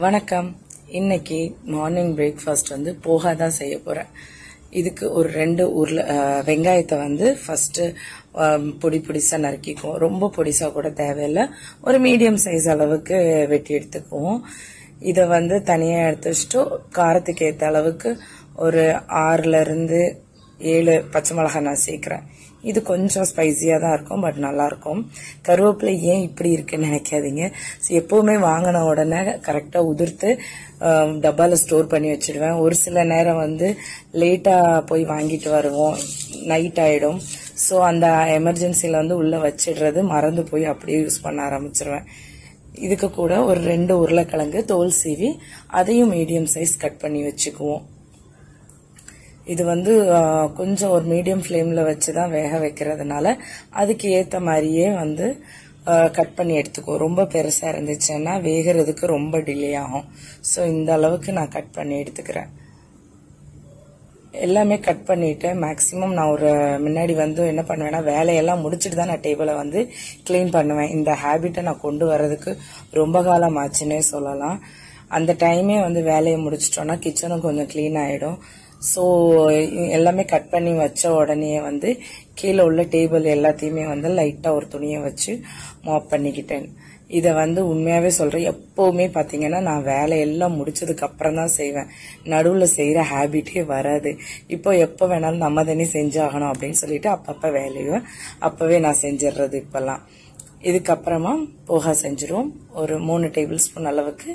வணக்கம். இன்னைக்கு morning breakfast poha தான் செய்ய போறேன். இதுக்கு ஒரு 2 வெங்காயத்தை ஃபர்ஸ்ட் பொடி பொடிசா நறுக்கிக்குவோம். ரொம்ப பொடிசா கூட தேவையில்லை. ஒரு மீடியம் சைஸ் அளவுக்கு வெட்டி எடுத்துக்குவோம். இதை தனியா எடுத்து வச்சுட்டு காரத்துக்கு ஏற்ற அளவுக்கு ஒரு 6ல இருந்து 7 பச்சை மிளகாய் நான் சேர்க்கிறேன். இது கொஞ்சம் ஸ்பைசியா தான் இருக்கும், பட் நல்லா இருக்கும். கருவேப்பிலை ஏன் இப்படி இருக்குன்னு நினைக்காதீங்க. எப்பவுமே வாங்கின உடனே கரெக்டா உதிர்த்து டப்பால ஸ்டோர் பண்ணி வச்சிடுவேன். ஒரு சில நேரம் லேட்டா போய் வாங்கிட்டு வருவோம், நைட் ஆயிடும். ஸோ அந்த எமர்ஜென்சில உள்ள வச்சிடுறது மறந்து போய் அப்படியே யூஸ் பண்ண ஆரம்பிச்சிருவேன். இதுக்கு கூட ஒரு 2 உருளைக்கிழங்கு தோல் சீவி அதையும் மீடியம் சைஸ் கட் பண்ணி வச்சுக்குவோம். இது கொஞ்சம் ஒரு மீடியம் ஃப்ளேம்ல வச்சுதான் வேக வைக்கிறதுனால அதுக்கு ஏத்த மாதிரியே கட் பண்ணி எடுத்துக்குவோம். ரொம்ப பெருசா இருந்துச்சுன்னா வேகிறதுக்கு ரொம்ப டிலே ஆகும். ஸோ இந்த அளவுக்கு நான் கட் பண்ணி எடுத்துக்கிறேன். எல்லாமே கட் பண்ணிட்டு மேக்சிமம் நான் ஒரு முன்னாடி என்ன பண்ணுவேன்னா வேலையெல்லாம் முடிச்சுட்டு தான் நான் டேபிளை கிளீன் பண்ணுவேன். இந்த ஹேபிட்டை நான் கொண்டு வர்றதுக்கு ரொம்ப காலம் ஆச்சுன்னே சொல்லலாம். அந்த டைமே வேலையை முடிச்சிட்டோம்னா கிச்சனும் கொஞ்சம் கிளீன் ஆயிடும். ஸோ எல்லாமே கட் பண்ணி வச்ச உடனே கீழே உள்ள டேபிள் எல்லாத்தையுமே லைட்டா ஒரு துணியை வச்சு மாப் பண்ணிக்கிட்டேன். இதை உண்மையாவே சொல்றேன், எப்பவுமே பாத்தீங்கன்னா நான் வேலையெல்லாம் முடிச்சதுக்கு அப்புறம் தான் செய்வேன். நடுவுல செய்யற ஹேபிட்டே வராது. இப்போ எப்ப வேணாலும் நம்ம தானே செஞ்சாகணும் அப்படின்னு சொல்லிட்டு அப்பப்ப வேலையும் அப்பவே நான் செஞ்சிடுறது இப்பெல்லாம். இதுக்கப்புறமா போஹா செஞ்சிருவோம். ஒரு 3 டேபிள் ஸ்பூன் அளவுக்கு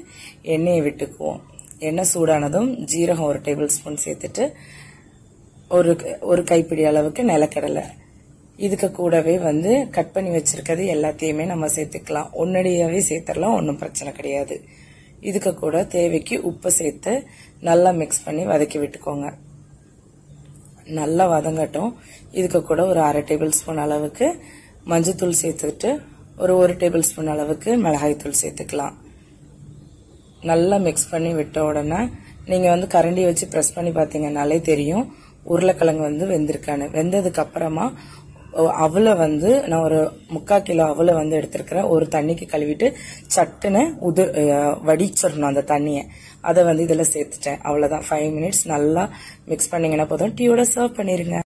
எண்ணெயை விட்டுக்குவோம். எண்ணெய் சூடானதும் ஜீரகம் 1 டேபிள் ஸ்பூன் சேர்த்துட்டு ஒரு கைப்பிடி அளவுக்கு நிலக்கடலை, இதுக்கு கூடவே கட் பண்ணி வச்சிருக்கிறது எல்லாத்தையுமே நம்ம சேர்த்துக்கலாம். ஒன்னடியாவே சேர்த்துடலாம், ஒன்றும் பிரச்சனை கிடையாது. இதுக்கு கூட தேவைக்கு உப்பு சேர்த்து நல்லா மிக்ஸ் பண்ணி வதக்கி விட்டுக்கோங்க. நல்லா வதங்கட்டும். இதுக்கு கூட ஒரு 1/2 டேபிள் ஸ்பூன் அளவுக்கு மஞ்சத்தூள் சேர்த்துட்டு ஒரு 1 டேபிள் ஸ்பூன் அளவுக்கு மிளகாய் தூள் சேர்த்துக்கலாம். நல்லா மிக்ஸ் பண்ணி விட்ட உடனே நீங்க கரண்டி வச்சு பிரஸ் பண்ணி பாத்தீங்கன்னாலே தெரியும் உருளைக்கிழங்கு வெந்திருக்கான்னு. வெந்ததுக்கு அப்புறமா அவளை நான் ஒரு 3/4 கிலோ அவளை எடுத்திருக்கிறேன். ஒரு தண்ணிக்கு கழுவிட்டு சட்டுன்னு வடிச்சிடணும் அந்த தண்ணியை. அதை இதுல சேர்த்துட்டேன். அவ்வளவுதான். 5 மினிட்ஸ் நல்லா மிக்ஸ் பண்ணீங்கன்னா போதும். டீயோட சர்வ் பண்ணிருங்க.